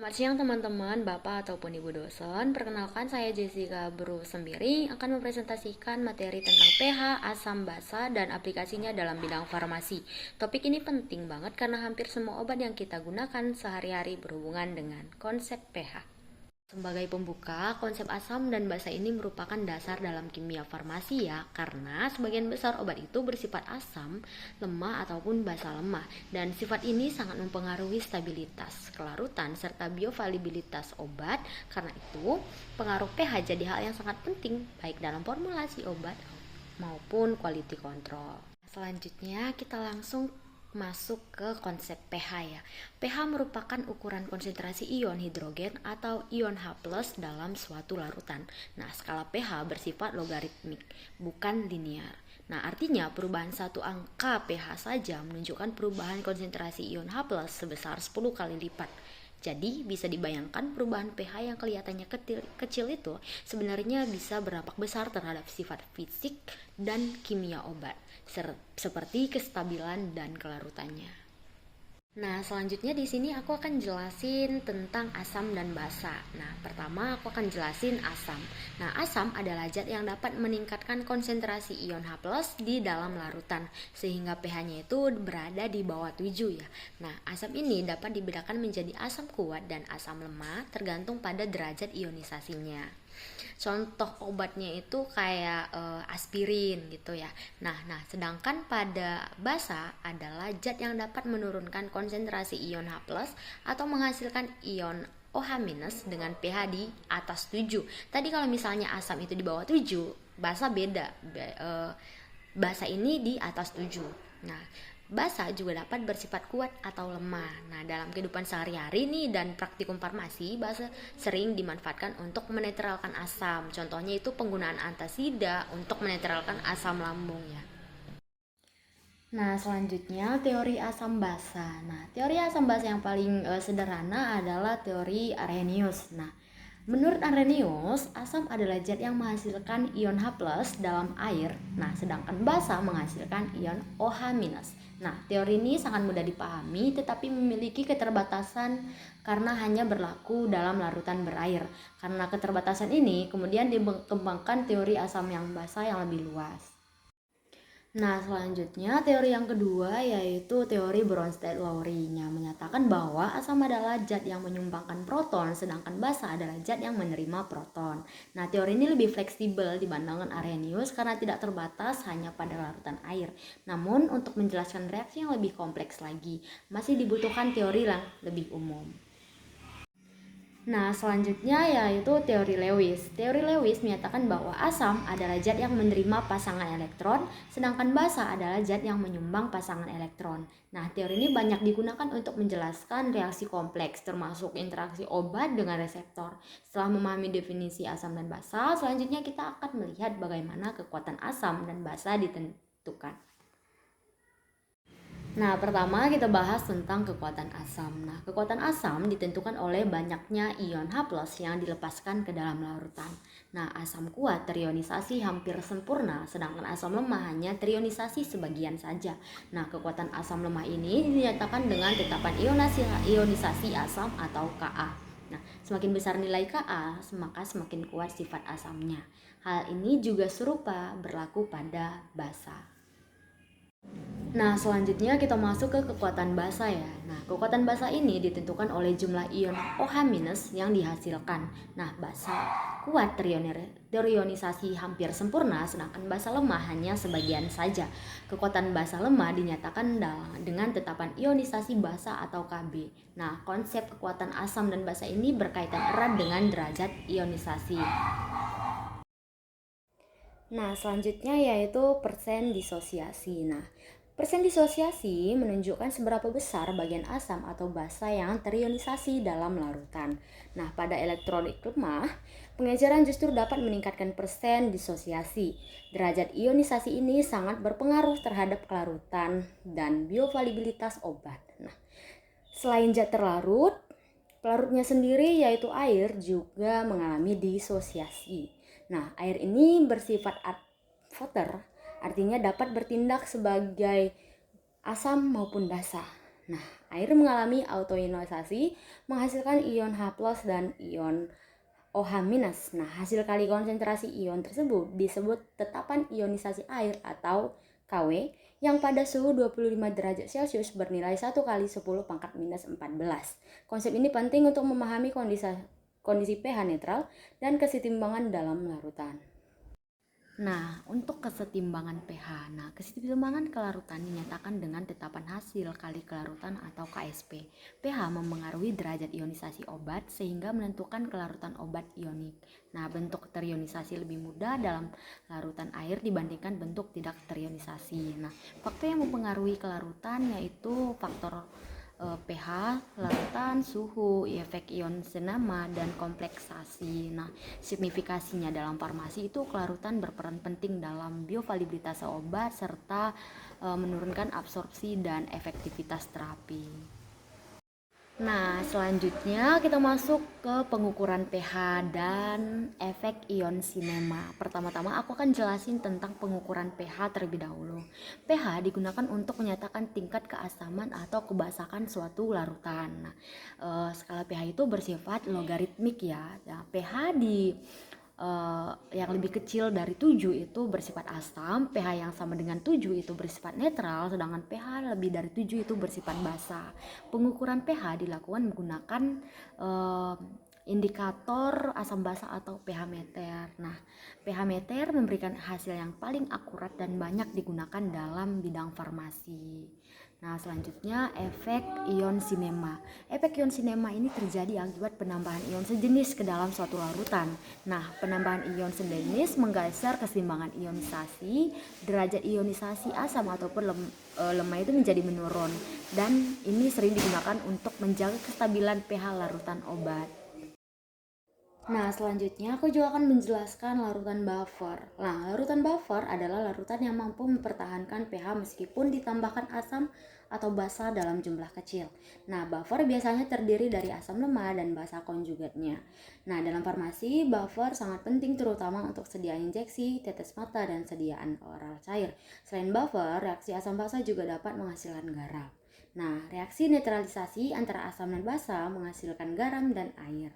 Selamat siang teman-teman, Bapak ataupun Ibu dosen. Perkenalkan saya Jessica Bro Sembiring akan mempresentasikan materi tentang pH, asam basa, dan aplikasinya dalam bidang farmasi. Topik ini penting banget karena hampir semua obat yang kita gunakan sehari-hari berhubungan dengan konsep pH. Sebagai pembuka, konsep asam dan basa ini merupakan dasar dalam kimia farmasi ya, karena sebagian besar obat itu bersifat asam, lemah ataupun basa lemah, dan sifat ini sangat mempengaruhi stabilitas, kelarutan, serta bioavailabilitas obat. Karena itu, pengaruh pH jadi hal yang sangat penting, baik dalam formulasi obat maupun quality control. Selanjutnya, kita langsung masuk ke konsep pH ya. pH merupakan ukuran konsentrasi ion hidrogen atau ion H+ dalam suatu larutan. Nah, skala pH bersifat logaritmik, bukan linear. Nah, artinya perubahan satu angka pH saja menunjukkan perubahan konsentrasi ion H+ sebesar 10 kali lipat. Jadi bisa dibayangkan perubahan pH yang kelihatannya kecil itu sebenarnya bisa berdampak besar terhadap sifat fisik dan kimia obat, seperti kestabilan dan kelarutannya. Nah, selanjutnya di sini aku akan jelasin tentang asam dan basa. Nah, pertama aku akan jelasin asam. Nah, asam adalah zat yang dapat meningkatkan konsentrasi ion H+ di dalam larutan sehingga pH-nya itu berada di bawah 7 ya. Nah, asam ini dapat dibedakan menjadi asam kuat dan asam lemah tergantung pada derajat ionisasinya. Contoh obatnya itu kayak aspirin gitu ya. Nah, sedangkan pada basa adalah zat yang dapat menurunkan konsentrasi ion H+ atau menghasilkan ion OH- dengan pH di atas 7. Tadi kalau misalnya asam itu di bawah 7, basa beda. Basa ini di atas 7. Nah, basa juga dapat bersifat kuat atau lemah. Nah, dalam kehidupan sehari-hari nih dan praktikum farmasi, basa sering dimanfaatkan untuk menetralkan asam. Contohnya itu penggunaan antasida untuk menetralkan asam lambung ya. Nah, selanjutnya teori asam basa. Nah, teori asam basa yang paling sederhana adalah teori Arrhenius. Nah, menurut Arrhenius, asam adalah zat yang menghasilkan ion H+ dalam air. Nah, sedangkan basa menghasilkan ion OH-. Nah, teori ini sangat mudah dipahami tetapi memiliki keterbatasan karena hanya berlaku dalam larutan berair. Karena keterbatasan ini kemudian dikembangkan teori asam yang basa yang lebih luas. Nah, selanjutnya teori yang kedua yaitu teori Bronsted-Lowry yang menyatakan bahwa asam adalah zat yang menyumbangkan proton sedangkan basa adalah zat yang menerima proton. Nah, teori ini lebih fleksibel dibandingkan Arrhenius karena tidak terbatas hanya pada larutan air. Namun, untuk menjelaskan reaksi yang lebih kompleks lagi, masih dibutuhkan teori yang lebih umum. Nah, selanjutnya yaitu teori Lewis. Teori Lewis menyatakan bahwa asam adalah zat yang menerima pasangan elektron, sedangkan basa adalah zat yang menyumbang pasangan elektron. Nah, teori ini banyak digunakan untuk menjelaskan reaksi kompleks, termasuk interaksi obat dengan reseptor. Setelah memahami definisi asam dan basa, selanjutnya kita akan melihat bagaimana kekuatan asam dan basa ditentukan. Nah, pertama kita bahas tentang kekuatan asam. Nah, kekuatan asam ditentukan oleh banyaknya ion H+ yang dilepaskan ke dalam larutan. Nah, asam kuat terionisasi hampir sempurna, sedangkan asam lemah hanya terionisasi sebagian saja. Nah, kekuatan asam lemah ini dinyatakan dengan tetapan ionisasi asam atau Ka. Nah, semakin besar nilai Ka, maka semakin kuat sifat asamnya. Hal ini juga serupa berlaku pada basa. Nah, selanjutnya kita masuk ke kekuatan basa ya. Nah, kekuatan basa ini ditentukan oleh jumlah ion OH- yang dihasilkan. Nah, basa kuat terionisasi hampir sempurna, sedangkan basa lemah hanya sebagian saja. Kekuatan basa lemah dinyatakan dengan tetapan ionisasi basa atau Kb. Nah, konsep kekuatan asam dan basa ini berkaitan erat dengan derajat ionisasi. Nah, selanjutnya yaitu persen disosiasi. Nah, persen disosiasi menunjukkan seberapa besar bagian asam atau basa yang terionisasi dalam larutan. Nah, pada elektrolit lemah, pengejaran justru dapat meningkatkan persen disosiasi. Derajat ionisasi ini sangat berpengaruh terhadap kelarutan dan bioavailabilitas obat. Nah, selain zat terlarut, pelarutnya sendiri yaitu air juga mengalami disosiasi. Nah, air ini bersifat advoter, artinya dapat bertindak sebagai asam maupun basa. Nah, air mengalami autoionisasi menghasilkan ion H+ dan ion OH-. Nah, hasil kali konsentrasi ion tersebut disebut tetapan ionisasi air atau KW yang pada suhu 25 derajat Celcius bernilai 1 kali 10 pangkat minus 14. Konsep ini penting untuk memahami kondisi pH netral dan kesetimbangan dalam larutan. Nah, untuk kesetimbangan pH. Nah, kesetimbangan kelarutan dinyatakan dengan tetapan hasil kali kelarutan atau KSP. pH mempengaruhi derajat ionisasi obat sehingga menentukan kelarutan obat ionik. Nah, bentuk terionisasi lebih mudah dalam larutan air dibandingkan bentuk tidak terionisasi. Nah, faktor yang mempengaruhi kelarutan yaitu faktor pH, larutan, suhu, efek ion senama, dan kompleksasi. Nah, signifikasinya dalam farmasi itu kelarutan berperan penting dalam bioavailabilitas obat serta menurunkan absorpsi dan efektivitas terapi. Nah, selanjutnya kita masuk ke pengukuran pH dan efek ion sinema. Pertama-tama aku akan jelasin tentang pengukuran pH terlebih dahulu. pH digunakan untuk menyatakan tingkat keasaman atau kebasakan suatu larutan. Nah, skala pH itu bersifat logaritmik ya. Nah, pH di yang lebih kecil dari 7 itu bersifat asam, pH yang sama dengan 7 itu bersifat netral, sedangkan pH lebih dari 7 itu bersifat basa. Pengukuran pH dilakukan menggunakan indikator asam basa atau pH meter. Nah, pH meter memberikan hasil yang paling akurat dan banyak digunakan dalam bidang farmasi. Nah, selanjutnya efek ion sinema. Efek ion sinema ini terjadi akibat penambahan ion sejenis ke dalam suatu larutan. Nah, penambahan ion sejenis menggeser keseimbangan ionisasi, derajat ionisasi asam ataupun lemah itu menjadi menurun. Dan ini sering digunakan untuk menjaga kestabilan pH larutan obat. Nah, selanjutnya aku juga akan menjelaskan larutan buffer. Nah, larutan buffer adalah larutan yang mampu mempertahankan pH meskipun ditambahkan asam atau basa dalam jumlah kecil. Nah, buffer biasanya terdiri dari asam lemah dan basa konjugatnya. Nah, dalam farmasi, buffer sangat penting terutama untuk sediaan injeksi, tetes mata, dan sediaan oral cair. Selain buffer, reaksi asam basa juga dapat menghasilkan garam. Nah, reaksi netralisasi antara asam dan basa menghasilkan garam dan air.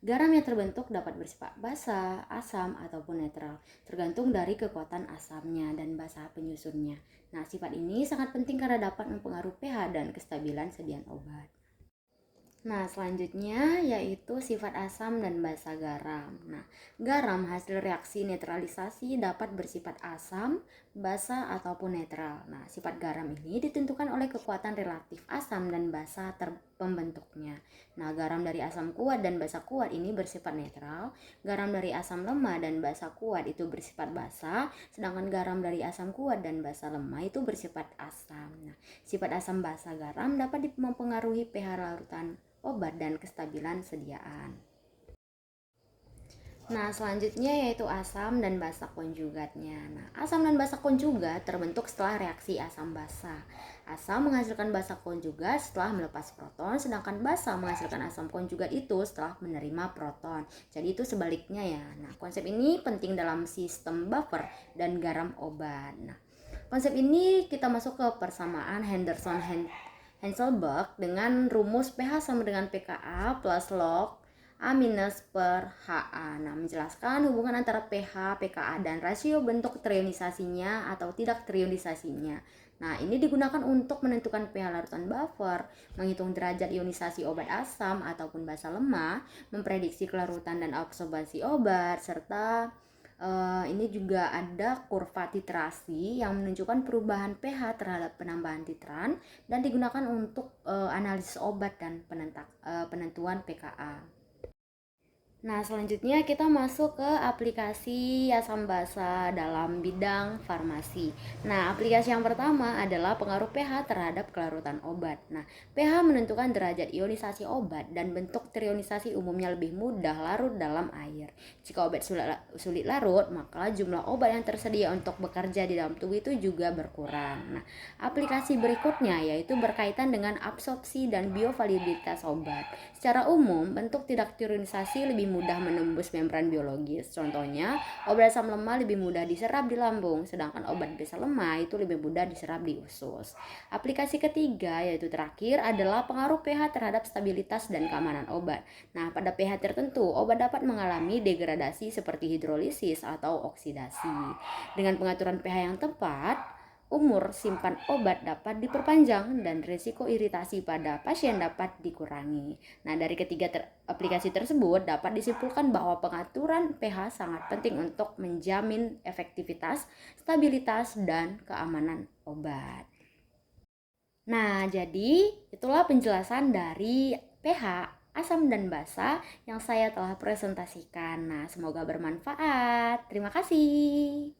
Garam yang terbentuk dapat bersifat basa, asam, ataupun netral, tergantung dari kekuatan asamnya dan basa penyusunnya. Nah, sifat ini sangat penting karena dapat mempengaruhi pH dan kestabilan sediaan obat. Nah, selanjutnya yaitu sifat asam dan basa garam. Nah, garam hasil reaksi netralisasi dapat bersifat asam, basa, ataupun netral. Nah, sifat garam ini ditentukan oleh kekuatan relatif asam dan basa pembentuknya. Nah, garam dari asam kuat dan basa kuat ini bersifat netral. Garam dari asam lemah dan basa kuat itu bersifat basa, sedangkan garam dari asam kuat dan basa lemah itu bersifat asam. Nah, sifat asam basa garam dapat mempengaruhi pH larutan obat dan kestabilan sediaan. Nah, selanjutnya yaitu asam dan basa konjugatnya. Nah, asam dan basa konjugat terbentuk setelah reaksi asam basa. Asam menghasilkan basa konjugat setelah melepas proton, sedangkan basa menghasilkan asam konjugat itu setelah menerima proton. Jadi itu sebaliknya ya. Nah, konsep ini penting dalam sistem buffer dan garam obat. Nah, konsep ini kita masuk ke persamaan Henselberg dengan rumus pH sama dengan pKa plus log A minus per HA. Nah, menjelaskan hubungan antara pH, pKa, dan rasio bentuk terionisasinya atau tidak terionisasinya. Nah, ini digunakan untuk menentukan pH larutan buffer, menghitung derajat ionisasi obat asam ataupun basa lemah, memprediksi kelarutan dan absorbasi obat, serta ini juga ada kurva titrasi yang menunjukkan perubahan pH terhadap penambahan titran dan digunakan untuk analisis obat dan penentuan pKa. Nah, selanjutnya kita masuk ke aplikasi asam basa dalam bidang farmasi. Nah, aplikasi yang pertama adalah pengaruh pH terhadap kelarutan obat. Nah, pH menentukan derajat ionisasi obat dan bentuk terionisasi umumnya lebih mudah larut dalam air. Jika obat sulit larut, maka jumlah obat yang tersedia untuk bekerja di dalam tubuh itu juga berkurang. Nah, aplikasi berikutnya yaitu berkaitan dengan absorpsi dan bioavailabilitas obat. Secara umum, bentuk tidak terionisasi lebih mudah menembus membran biologis. Contohnya, obat asam lemah lebih mudah diserap di lambung, sedangkan obat biasa lemah itu lebih mudah diserap di usus. Aplikasi ketiga, yaitu terakhir, adalah pengaruh pH terhadap stabilitas dan keamanan obat. Nah, pada pH tertentu, obat dapat mengalami degradasi seperti hidrolisis atau oksidasi. Dengan pengaturan pH yang tepat, umur simpan obat dapat diperpanjang dan risiko iritasi pada pasien dapat dikurangi. Nah, dari ketiga aplikasi tersebut dapat disimpulkan bahwa pengaturan pH sangat penting untuk menjamin efektivitas, stabilitas, dan keamanan obat. Nah, jadi itulah penjelasan dari pH, asam dan basa yang saya telah presentasikan. Nah, semoga bermanfaat. Terima kasih.